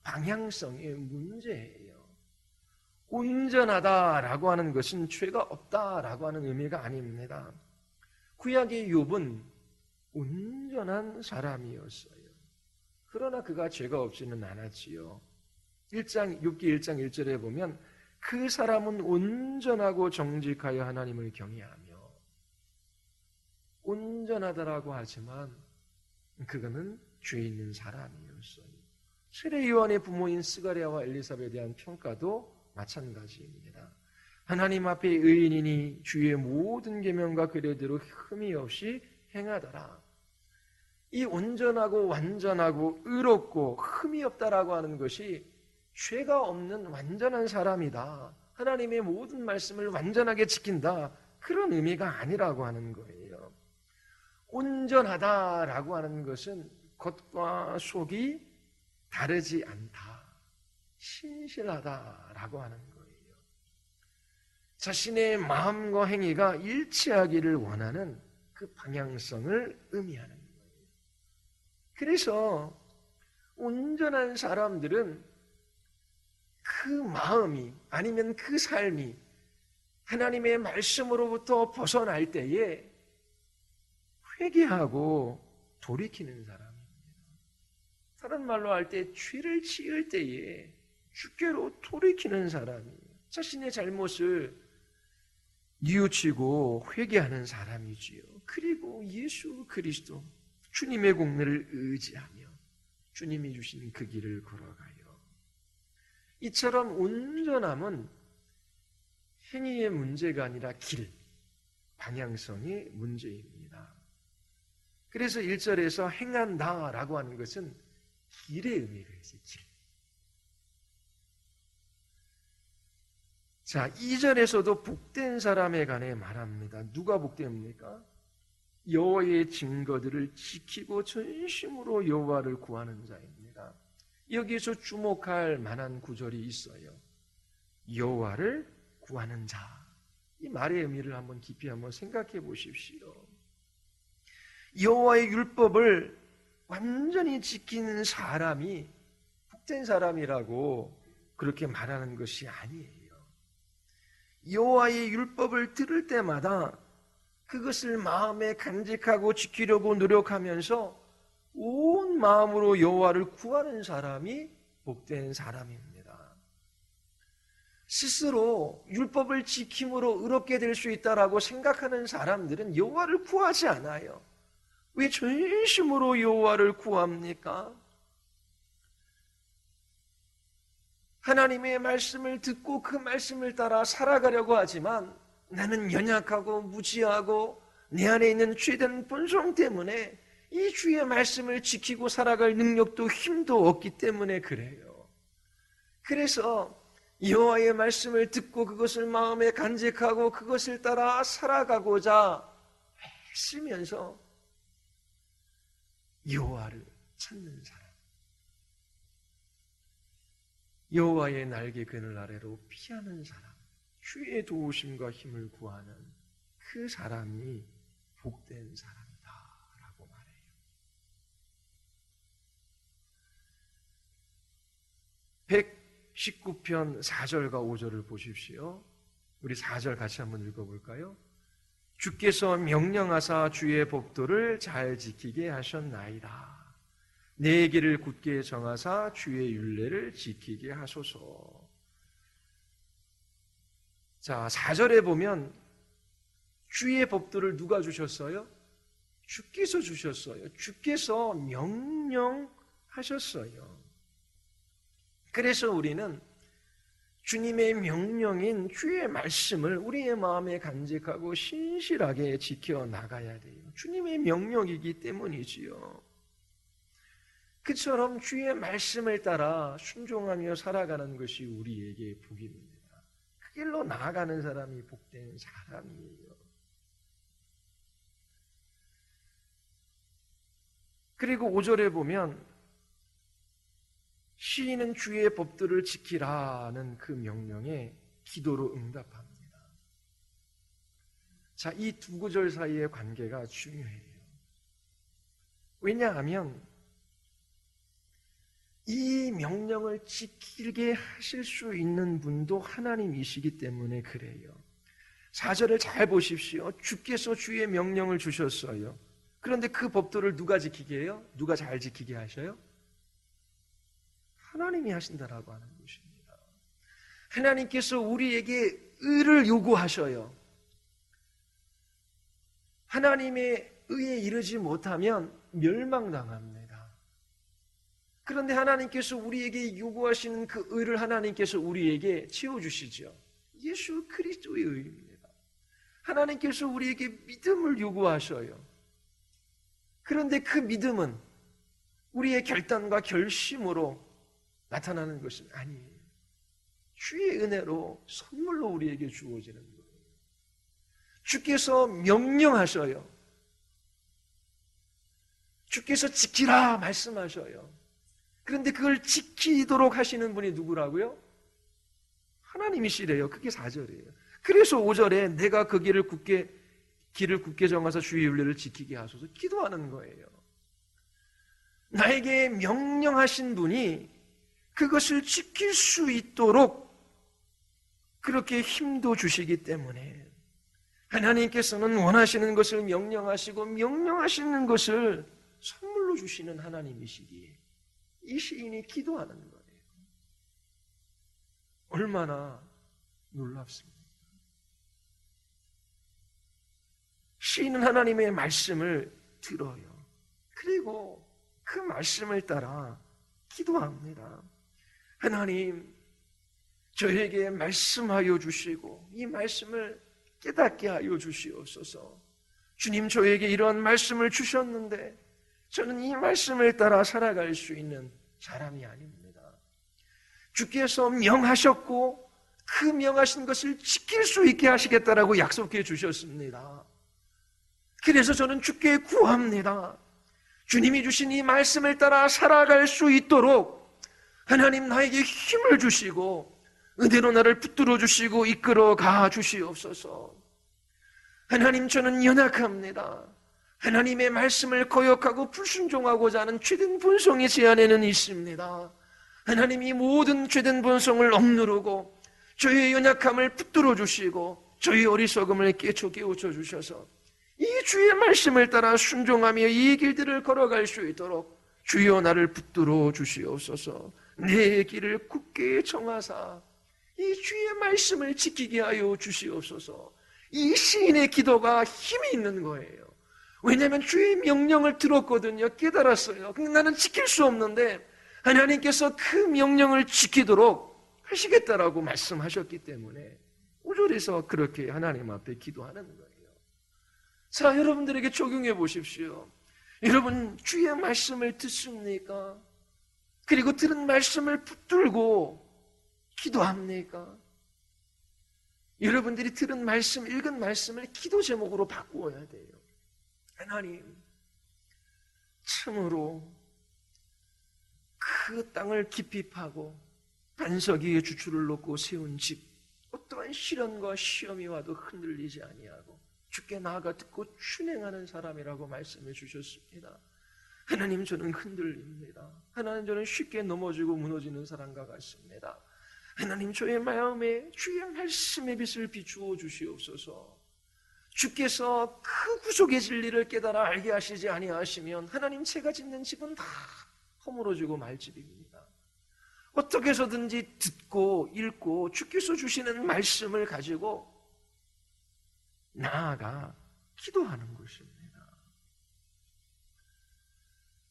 방향성의 문제예요. 온전하다라고 하는 것은 죄가 없다라고 하는 의미가 아닙니다. 구약의 욥은 온전한 사람이었어요. 그러나 그가 죄가 없지는 않았지요. 욥기 1장 1절에 보면 그 사람은 온전하고 정직하여 하나님을 경외하며, 온전하다라고 하지만 그거는 죄 있는 사람이었어요. 세례 요한의 부모인 스가랴와 엘리사벳에 대한 평가도 마찬가지입니다. 하나님 앞에 의인이니 주의 모든 계명과 규례대로 흠이 없이 행하더라. 이 온전하고 완전하고 의롭고 흠이 없다라고 하는 것이 죄가 없는 완전한 사람이다, 하나님의 모든 말씀을 완전하게 지킨다, 그런 의미가 아니라고 하는 거예요. 온전하다라고 하는 것은 겉과 속이 다르지 않다, 신실하다라고 하는 거예요. 자신의 마음과 행위가 일치하기를 원하는 그 방향성을 의미하는 거예요. 그래서 온전한 사람들은 그 마음이 아니면 그 삶이 하나님의 말씀으로부터 벗어날 때에 회개하고 돌이키는 사람입니다. 다른 말로 할 때 죄를 지을 때에 주께로 돌이키는 사람이에요. 자신의 잘못을 뉘우치고 회개하는 사람이지요. 그리고 예수 그리스도 주님의 공로를 의지하며 주님이 주신 그 길을 걸어가요. 이처럼 온전함은 행위의 문제가 아니라 길, 방향성의 문제입니다. 그래서 1절에서 행한다라고 하는 것은 길의 의미가 있어요. 길. 자, 2절에서도 복된 사람에 관해 말합니다. 누가 복됩니까? 여호와의 증거들을 지키고 전심으로 여호와를 구하는 자입니다. 여기에서 주목할 만한 구절이 있어요. 여호와를 구하는 자. 이 말의 의미를 한번 깊이 한번 생각해 보십시오. 여호와의 율법을 완전히 지키는 사람이 복된 사람이라고 그렇게 말하는 것이 아니에요. 여호와의 율법을 들을 때마다 그것을 마음에 간직하고 지키려고 노력하면서 온 마음으로 여호와를 구하는 사람이 복된 사람입니다. 스스로 율법을 지킴으로 의롭게 될 수 있다라고 생각하는 사람들은 여호와를 구하지 않아요. 왜 전심으로 여호와를 구합니까? 하나님의 말씀을 듣고 그 말씀을 따라 살아가려고 하지만 나는 연약하고 무지하고 내 안에 있는 죄된 본성 때문에 이 주의 말씀을 지키고 살아갈 능력도 힘도 없기 때문에 그래요. 그래서 여호와의 말씀을 듣고 그것을 마음에 간직하고 그것을 따라 살아가고자 애쓰면서 여호와를 찾는 사람, 여호와의 날개 그늘 아래로 피하는 사람, 주의 도우심과 힘을 구하는 그 사람이 복된 사람이다라고 말해요. 119편 4절과 5절을 보십시오. 우리 4절 같이 한번 읽어볼까요? 주께서 명령하사 주의 법도를 잘 지키게 하셨나이다. 내 길을 굳게 정하사 주의 율례를 지키게 하소서. 자, 4절에 보면 주의 법도를 누가 주셨어요? 주께서 주셨어요. 주께서 명령하셨어요. 그래서 우리는 주님의 명령인 주의 말씀을 우리의 마음에 간직하고 신실하게 지켜나가야 돼요. 주님의 명령이기 때문이지요. 그처럼 주의 말씀을 따라 순종하며 살아가는 것이 우리에게 복입니다. 그 길로 나아가는 사람이 복된 사람이에요. 그리고 5절에 보면 시인은 주의 법들을 지키라는 그 명령에 기도로 응답합니다. 자, 이 두 구절 사이의 관계가 중요해요. 왜냐하면 이 명령을 지키게 하실 수 있는 분도 하나님이시기 때문에 그래요. 4절을 잘 보십시오. 주께서 주의 명령을 주셨어요. 그런데 그 법도를 누가 지키게 해요? 누가 잘 지키게 하셔요? 하나님이 하신다라고 하는 것입니다. 하나님께서 우리에게 의를 요구하셔요. 하나님의 의에 이르지 못하면 멸망당합니다. 그런데 하나님께서 우리에게 요구하시는 그 의를 하나님께서 우리에게 채워주시죠. 예수 그리스도의 의입니다. 하나님께서 우리에게 믿음을 요구하셔요. 그런데 그 믿음은 우리의 결단과 결심으로 나타나는 것은 아니에요. 주의 은혜로 선물로 우리에게 주어지는 거예요. 주께서 명령하셔요. 주께서 지키라 말씀하셔요. 그런데 그걸 지키도록 하시는 분이 누구라고요? 하나님이시래요. 그게 4절이에요. 그래서 5절에 내가 그 길을 굳게 정하사 주의 윤례를 지키게 하소서 기도하는 거예요. 나에게 명령하신 분이 그것을 지킬 수 있도록 그렇게 힘도 주시기 때문에 하나님께서는 원하시는 것을 명령하시고 명령하시는 것을 선물로 주시는 하나님이시기에 이 시인이 기도하는 거예요. 얼마나 놀랍습니까? 시인은 하나님의 말씀을 들어요. 그리고 그 말씀을 따라 기도합니다. 하나님, 저에게 말씀하여 주시고 이 말씀을 깨닫게 하여 주시옵소서. 주님, 저에게 이러한 말씀을 주셨는데 저는 이 말씀을 따라 살아갈 수 있는 사람이 아닙니다. 주께서 명하셨고 그 명하신 것을 지킬 수 있게 하시겠다라고 약속해 주셨습니다. 그래서 저는 주께 구합니다. 주님이 주신 이 말씀을 따라 살아갈 수 있도록 하나님 나에게 힘을 주시고 은혜로 나를 붙들어 주시고 이끌어 가 주시옵소서. 하나님, 저는 연약합니다. 하나님의 말씀을 거역하고 불순종하고자 하는 죄된 본성이 제 안에는 있습니다. 하나님, 이 모든 죄된 본성을 억누르고 저의 연약함을 붙들어 주시고 저의 어리석음을 깨우쳐 주셔서 이 주의 말씀을 따라 순종하며 이 길들을 걸어갈 수 있도록 주여 나를 붙들어 주시옵소서. 내 길을 굳게 정하사 이 주의 말씀을 지키게 하여 주시옵소서. 이 시인의 기도가 힘이 있는 거예요. 왜냐하면 주의 명령을 들었거든요. 깨달았어요. 근데 나는 지킬 수 없는데 하나님께서 그 명령을 지키도록 하시겠다라고 말씀하셨기 때문에 5절에서 그렇게 하나님 앞에 기도하는 거예요. 자, 여러분들에게 적용해 보십시오. 여러분, 주의 말씀을 듣습니까? 그리고 들은 말씀을 붙들고 기도합니까? 여러분들이 들은 말씀, 읽은 말씀을 기도 제목으로 바꾸어야 돼요. 하나님, 참으로 그 땅을 깊이 파고 반석 위에 주추를 놓고 세운 집, 어떠한 시련과 시험이 와도 흔들리지 아니하고 주께 나아가 듣고 준행하는 사람이라고 말씀해 주셨습니다. 하나님, 저는 흔들립니다. 하나님, 저는 쉽게 넘어지고 무너지는 사람과 같습니다. 하나님, 저의 마음에 주의 말씀의 빛을 비추어 주시옵소서. 주께서 그 구속의 진리를 깨달아 알게 하시지 아니하시면 하나님, 제가 짓는 집은 다 허물어지고 말 집입니다. 어떻게 해서든지 듣고 읽고 주께서 주시는 말씀을 가지고 나아가 기도하는 것입니다.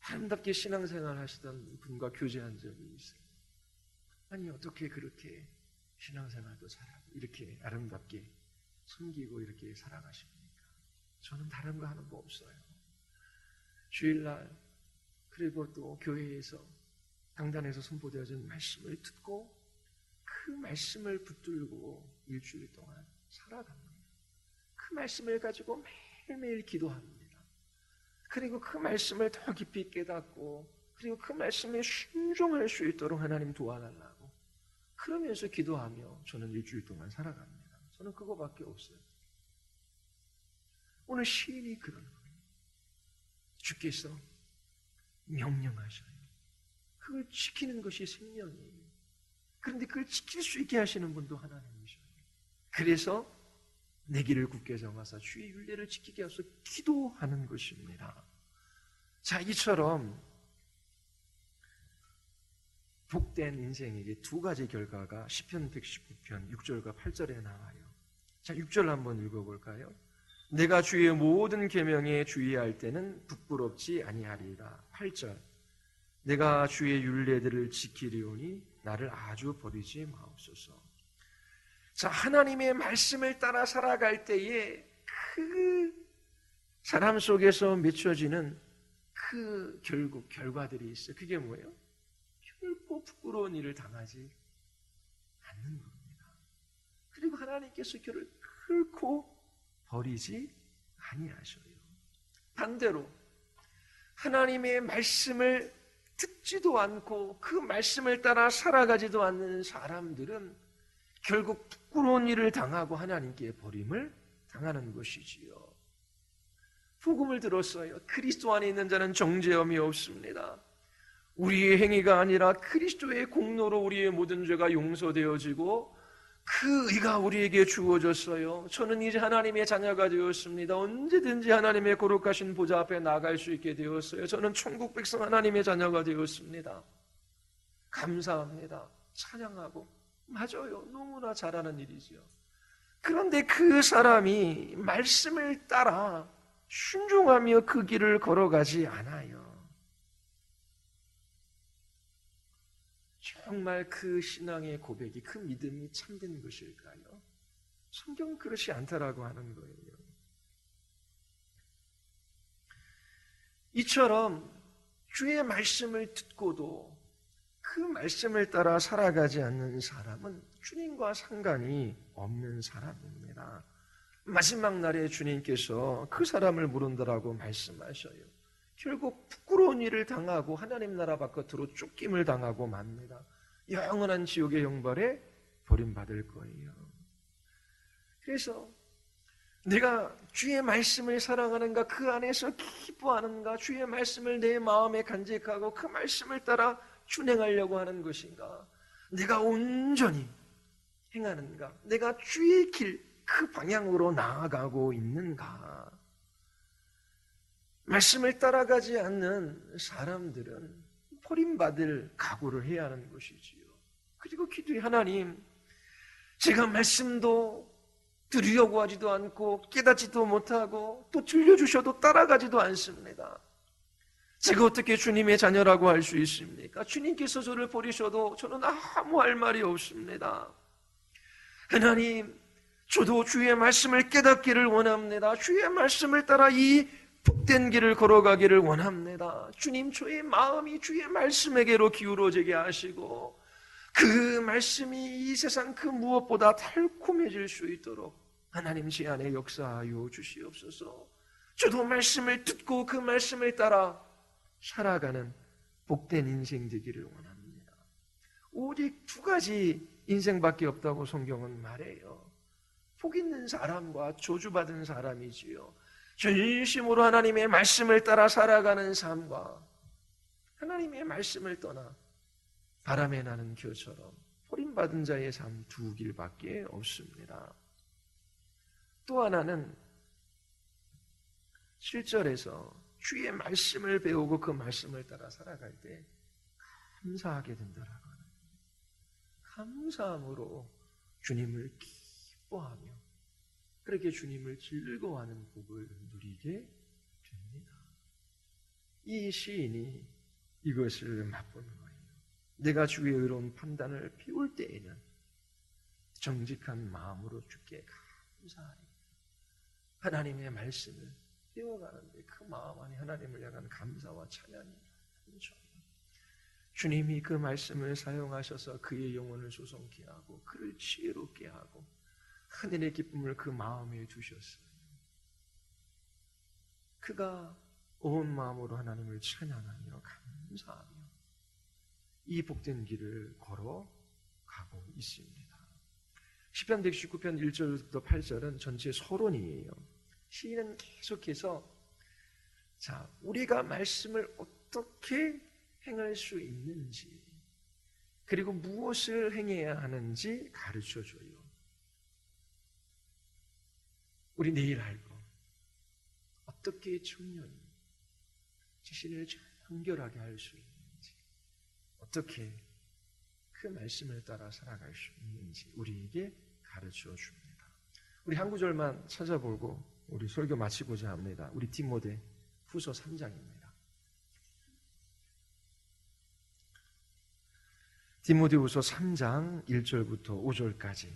아름답게 신앙생활 하시던 분과 교제한 적이 있어요. 아니, 어떻게 그렇게 신앙생활도 잘하고 이렇게 아름답게 섬기고 이렇게 살아가십니까? 저는 다른 거 하는 거 없어요. 주일날 그리고 또 교회에서 강단에서 선포되어진 말씀을 듣고 그 말씀을 붙들고 일주일 동안 살아갑니다. 그 말씀을 가지고 매일매일 기도합니다. 그리고 그 말씀을 더 깊이 깨닫고 그리고 그 말씀에 순종할 수 있도록 하나님 도와달라고 그러면서 기도하며 저는 일주일 동안 살아갑니다. 저는 그거밖에 없어요. 오늘 시인이 그런 거예요. 주께서 명령하셔요. 그걸 지키는 것이 생명이에요. 그런데 그걸 지킬 수 있게 하시는 분도 하나님이셔요. 그래서 내 길을 굳게 정하사 주의 율례를 지키게 하소서 기도하는 것입니다. 자, 이처럼 복된 인생에게 두 가지 결과가 시편 119편 6절과 8절에 나와요. 자, 6절 한번 읽어볼까요? 내가 주의 모든 계명에 주의할 때는 부끄럽지 아니하리라. 8절 내가 주의 율례들을 지키리오니 나를 아주 버리지 마옵소서. 자, 하나님의 말씀을 따라 살아갈 때에 그 사람 속에서 맺혀지는 그 결국 결과들이 있어요. 그게 뭐예요? 결코 부끄러운 일을 당하지 않는 겁니다. 그리고 하나님께서 그를 결코 버리지 아니하셔요. 반대로 하나님의 말씀을 듣지도 않고 그 말씀을 따라 살아가지도 않는 사람들은 결국 부끄러운 일을 당하고 하나님께 버림을 당하는 것이지요. 복음을 들었어요. 그리스도 안에 있는 자는 정죄함이 없습니다. 우리의 행위가 아니라 그리스도의 공로로 우리의 모든 죄가 용서되어지고 그 의가 우리에게 주어졌어요. 저는 이제 하나님의 자녀가 되었습니다. 언제든지 하나님의 거룩하신 보좌 앞에 나갈 수 있게 되었어요. 저는 천국 백성 하나님의 자녀가 되었습니다. 감사합니다. 찬양하고 맞아요. 너무나 잘하는 일이죠. 그런데 그 사람이 말씀을 따라 순종하며 그 길을 걸어가지 않아요. 정말 그 신앙의 고백이, 그 믿음이 참된 것일까요? 성경은 그렇지 않다라고 하는 거예요. 이처럼 주의 말씀을 듣고도 그 말씀을 따라 살아가지 않는 사람은 주님과 상관이 없는 사람입니다. 마지막 날에 주님께서 그 사람을 모른다라고 말씀하셔요. 결국 부끄러운 일을 당하고 하나님 나라 바깥으로 쫓김을 당하고 맙니다. 영원한 지옥의 형벌에 버림받을 거예요. 그래서 내가 주의 말씀을 사랑하는가, 그 안에서 기뻐하는가, 주의 말씀을 내 마음에 간직하고 그 말씀을 따라 준행하려고 하는 것인가, 내가 온전히 행하는가, 내가 주의 길, 그 방향으로 나아가고 있는가. 말씀을 따라가지 않는 사람들은 버림받을 각오를 해야 하는 것이지요. 그리고 기도해, 하나님, 제가 말씀도 들으려고 하지도 않고 깨닫지도 못하고 또 들려주셔도 따라가지도 않습니다. 제가 어떻게 주님의 자녀라고 할 수 있습니까? 주님께서 저를 버리셔도 저는 아무 할 말이 없습니다. 하나님, 저도 주의 말씀을 깨닫기를 원합니다. 주의 말씀을 따라 이 복된 길을 걸어가기를 원합니다. 주님, 저의 마음이 주의 말씀에게로 기울어지게 하시고 그 말씀이 이 세상 그 무엇보다 달콤해질 수 있도록 하나님 제 안에 역사하여 주시옵소서. 저도 말씀을 듣고 그 말씀을 따라 살아가는 복된 인생 되기를 원합니다. 오직 두 가지 인생밖에 없다고 성경은 말해요. 복 있는 사람과 저주받은 사람이지요. 전심으로 하나님의 말씀을 따라 살아가는 삶과 하나님의 말씀을 떠나 바람에 나는 겨처럼 버림받은 자의 삶, 두 길밖에 없습니다. 또 하나는 7절에서 주의 말씀을 배우고 그 말씀을 따라 살아갈 때 감사하게 된다라고 하는 거예요. 감사함으로 주님을 기뻐하며 그렇게 주님을 즐거워하는 복을 누리게 됩니다. 이 시인이 이것을 맛보는 거예요. 내가 주의 의로운 판단을 배울 때에는 정직한 마음으로 주께 감사하리. 하나님의 말씀을 배워가는데 그 마음 안에 하나님을 향한 감사와 찬양이 넘쳐요. 주님이 그 말씀을 사용하셔서 그의 영혼을 소성케 하고 그를 지혜롭게 하고 하늘의 기쁨을 그 마음에 두셨어요. 그가 온 마음으로 하나님을 찬양하며 감사하며 이 복된 길을 걸어가고 있습니다. 시편 119편 1절부터 8절은 전체 서론이에요. 시인은 계속해서 우리가 말씀을 어떻게 행할 수 있는지 그리고 무엇을 행해야 하는지 가르쳐줘요. 우리 내일 할 거, 어떻게 청년이 자신을 정결하게 할 수 있는지, 어떻게 그 말씀을 따라 살아갈 수 있는지 우리에게 가르쳐 줍니다. 우리 한 구절만 찾아보고 우리 설교 마치고자 합니다. 우리 디모데 후서 3장입니다. 디모데 후서 3장 1절부터 5절까지.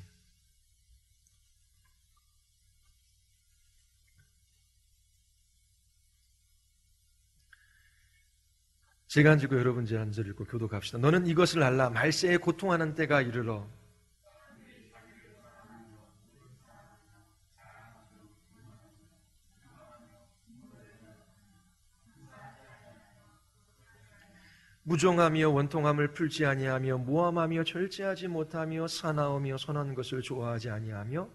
제가 한 절고 여러분 제 한 절 읽고 교독합시다. 너는 이것을 알라. 말세에 고통하는 때가 이르러 무종하며 원통함을 풀지 아니하며 모함하며 절제하지 못하며 사나우며 선한 것을 좋아하지 아니하며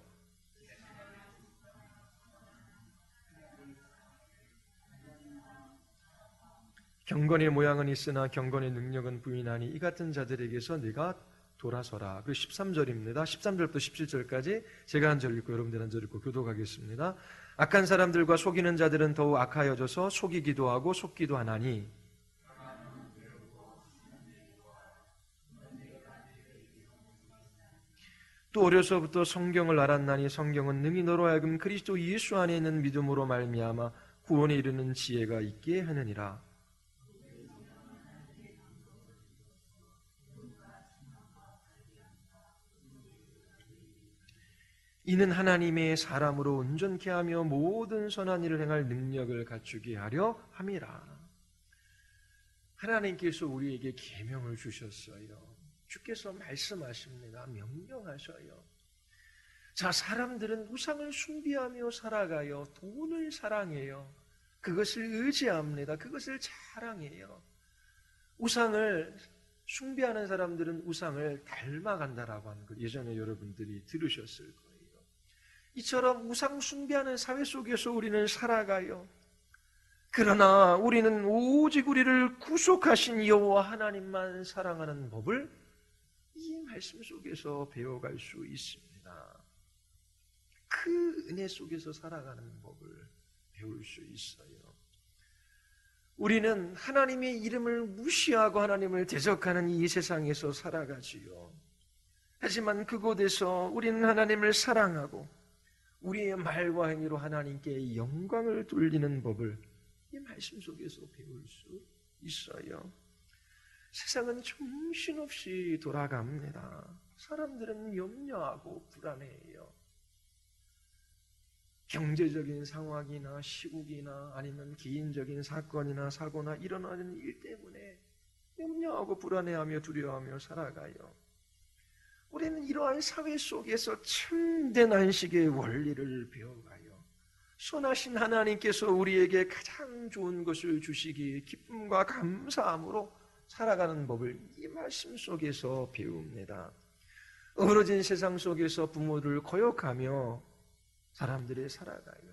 경건의 모양은 있으나 경건의 능력은 부인하니 이 같은 자들에게서 네가 돌아서라. 그리고 13절입니다. 13절부터 17절까지 제가 한 절 읽고 여러분들 한 절 읽고 교독하겠습니다. 악한 사람들과 속이는 자들은 더욱 악하여져서 속이기도 하고 속기도 하나니 또 어려서부터 성경을 알았나니 성경은 능히 너로 하여금 그리스도 예수 안에 있는 믿음으로 말미암아 구원에 이르는 지혜가 있게 하느니라. 이는 하나님의 사람으로 온전케 하며 모든 선한 일을 행할 능력을 갖추게 하려 함이라. 하나님께서 우리에게 계명을 주셨어요. 주께서 말씀하십니다. 명령하셔요. 자, 사람들은 우상을 숭배하며 살아가요. 돈을 사랑해요. 그것을 의지합니다. 그것을 자랑해요. 우상을 숭배하는 사람들은 우상을 닮아간다라고 하는 걸 예전에 여러분들이 들으셨을 거예요. 이처럼 우상 숭배하는 사회 속에서 우리는 살아가요. 그러나 우리는 오직 우리를 구속하신 여호와 하나님만 사랑하는 법을 이 말씀 속에서 배워갈 수 있습니다. 그 은혜 속에서 살아가는 법을 배울 수 있어요. 우리는 하나님의 이름을 무시하고 하나님을 대적하는 이 세상에서 살아가지요. 하지만 그곳에서 우리는 하나님을 사랑하고 우리의 말과 행위로 하나님께 영광을 돌리는 법을 이 말씀 속에서 배울 수 있어요. 세상은 정신없이 돌아갑니다. 사람들은 염려하고 불안해해요. 경제적인 상황이나 시국이나 아니면 개인적인 사건이나 사고나 일어나는 일 때문에 염려하고 불안해하며 두려워하며 살아가요. 우리는 이러한 사회 속에서 참된 안식의 원리를 배워가요. 선하신 하나님께서 우리에게 가장 좋은 것을 주시기에 기쁨과 감사함으로 살아가는 법을 이 말씀 속에서 배웁니다. 어그러진 세상 속에서 부모를 거역하며 사람들이 살아가요.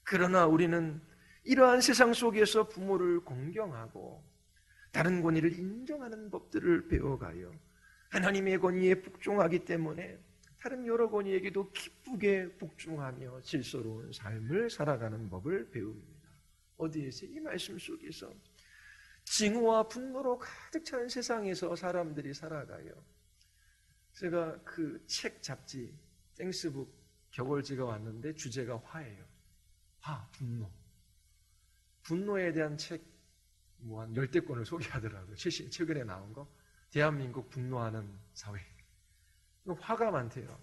그러나 우리는 이러한 세상 속에서 부모를 공경하고 다른 권위를 인정하는 법들을 배워가요. 하나님의 권위에 복종하기 때문에 다른 여러 권위에게도 기쁘게 복종하며 질서로운 삶을 살아가는 법을 배웁니다. 어디에서? 이 말씀 속에서. 증오와 분노로 가득 찬 세상에서 사람들이 살아가요. 제가 그 책 잡지 땡스북 겨울지가 왔는데 주제가 화예요. 화, 분노. 분노에 대한 책 뭐 한 10대 권을 소개하더라고요. 최근에 나온 거. 대한민국 분노하는 사회. 화가 많대요.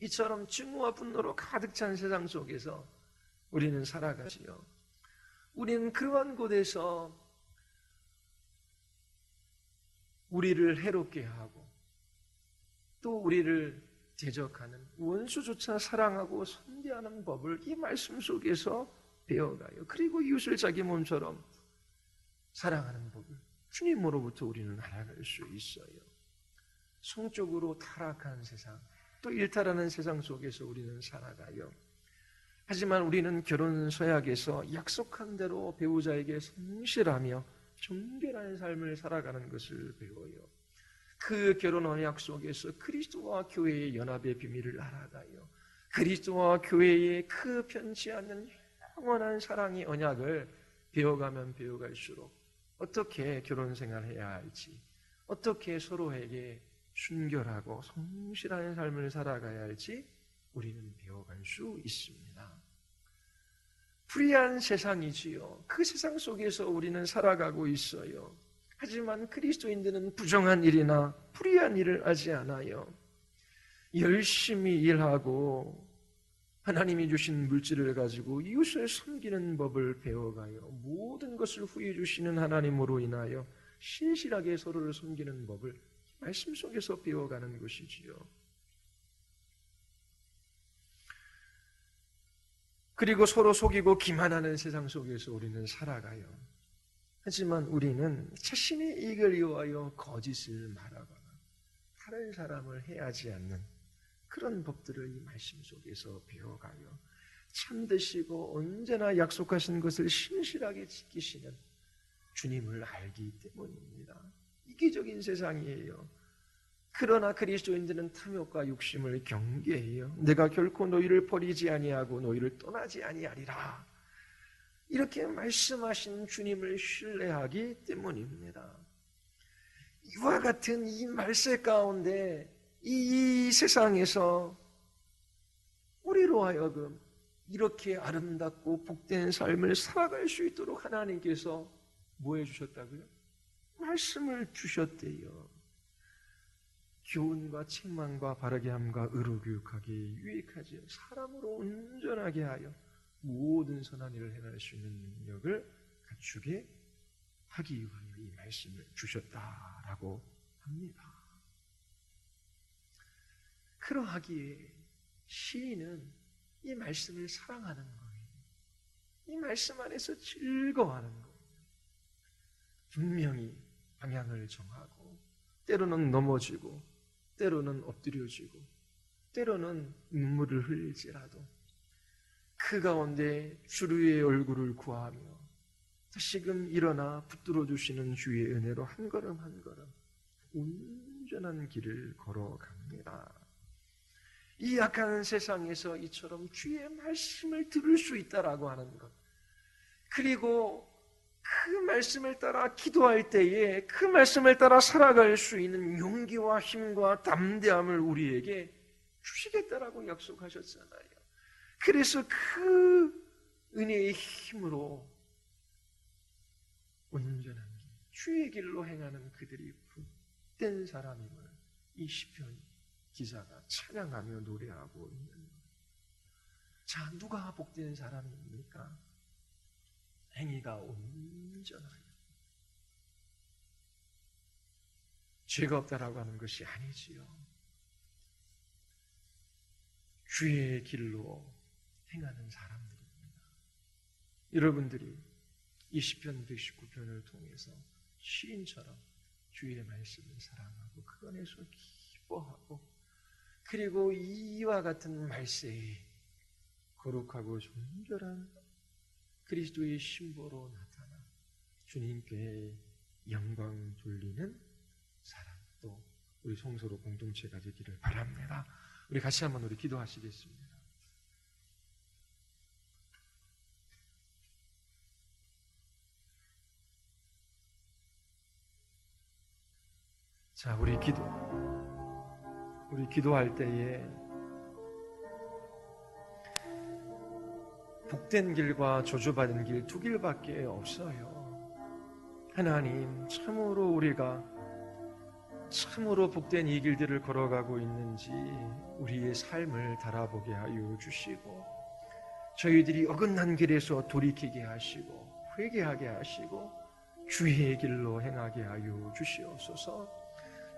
이처럼 증오와 분노로 가득 찬 세상 속에서 우리는 살아가지요. 우리는 그러한 곳에서 우리를 해롭게 하고 또 우리를 대적하는 원수조차 사랑하고 선대하는 법을 이 말씀 속에서 배워가요. 그리고 이웃을 자기 몸처럼 사랑하는 법을 주님으로부터 우리는 알아갈 수 있어요. 성적으로 타락한 세상, 또 일탈하는 세상 속에서 우리는 살아가요. 하지만 우리는 결혼 서약에서 약속한 대로 배우자에게 성실하며 정결한 삶을 살아가는 것을 배워요. 그 결혼 언약 속에서 그리스도와 교회의 연합의 비밀을 알아가요. 그리스도와 교회의 그 편치 않는 영원한 사랑의 언약을 배워가면 배워갈수록 어떻게 결혼 생활해야 할지, 어떻게 서로에게 순결하고 성실한 삶을 살아가야 할지 우리는 배워갈 수 있습니다. 불의한 세상이지요. 그 세상 속에서 우리는 살아가고 있어요. 하지만 그리스도인들은 부정한 일이나 불의한 일을 하지 않아요. 열심히 일하고 하나님이 주신 물질을 가지고 이웃을 섬기는 법을 배워가요. 모든 것을 후해 주시는 하나님으로 인하여 신실하게 서로를 섬기는 법을 말씀 속에서 배워가는 것이지요. 그리고 서로 속이고 기만하는 세상 속에서 우리는 살아가요. 하지만 우리는 자신의 이익을 위하여 거짓을 말하거나 다른 사람을 해하지 않는 그런 법들을 이 말씀 속에서 배워가요. 참되시고 언제나 약속하신 것을 신실하게 지키시는 주님을 알기 때문입니다. 이기적인 세상이에요. 그러나 그리스도인들은 탐욕과 욕심을 경계해요. 내가 결코 너희를 버리지 아니하고 너희를 떠나지 아니하리라. 이렇게 말씀하신 주님을 신뢰하기 때문입니다. 이와 같은 이 말씀 가운데 이 세상에서 우리로 하여금 이렇게 아름답고 복된 삶을 살아갈 수 있도록 하나님께서 뭐 해주셨다고요? 말씀을 주셨대요. 교훈과 책망과 바르게 함과 의로 교육하기에 유익하지요. 사람으로 온전하게 하여 모든 선한 일을 행할 수 있는 능력을 갖추게 하기 위하여 이 말씀을 주셨다라고 합니다. 그러하기에 시인은 이 말씀을 사랑하는 거예요. 이 말씀 안에서 즐거워하는 거예요. 분명히 방향을 정하고 때로는 넘어지고 때로는 엎드려지고 때로는 눈물을 흘릴지라도 그 가운데 주의 얼굴을 구하며 다시금 일어나 붙들어 주시는 주의 은혜로 한 걸음 한 걸음 온전한 길을 걸어갑니다. 이 약한 세상에서 이처럼 주의 말씀을 들을 수 있다라고 하는 것, 그리고 그 말씀을 따라 기도할 때에 그 말씀을 따라 살아갈 수 있는 용기와 힘과 담대함을 우리에게 주시겠다라고 약속하셨잖아요. 그래서 그 은혜의 힘으로 온전한 길, 주의 길로 행하는 그들이 복된 사람임을 이 시편 기자가 찬양하며 노래하고 있는 거예요. 자, 누가 복된 사람입니까? 행위가 온전하여 죄가 없다라고 하는 것이 아니지요. 주의 길로 행하는 사람들입니다. 여러분들이 이 시편 119편을 통해서 시인처럼 주의 말씀을 사랑하고 그 안에서 기뻐하고 그리고 이와 같은 말세에 거룩하고 존결한 그리스도의 신보로 나타나 주님께 영광 돌리는 사람, 또 우리 성소로 공동체가 되기를 바랍니다. 우리 같이 한번 우리 기도하시겠습니다. 자, 우리 기도할 때에 복된 길과 저주받은 길 두 길밖에 없어요. 하나님, 참으로 우리가 참으로 복된 이 길들을 걸어가고 있는지 우리의 삶을 달아보게 하여 주시고 저희들이 어긋난 길에서 돌이키게 하시고 회개하게 하시고 주의 길로 행하게 하여 주시옵소서.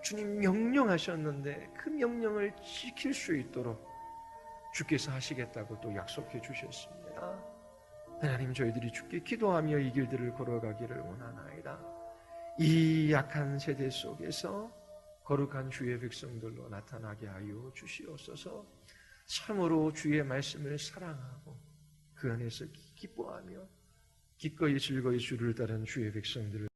주님 명령하셨는데 그 명령을 지킬 수 있도록 주께서 하시겠다고 또 약속해 주셨습니다. 하나님, 저희들이 주께 기도하며 이 길들을 걸어가기를 원하나이다. 이 약한 세대 속에서 거룩한 주의 백성들로 나타나게 하여 주시옵소서. 참으로 주의 말씀을 사랑하고 그 안에서 기뻐하며 기꺼이 즐거이 주를 따르는 주의 백성들을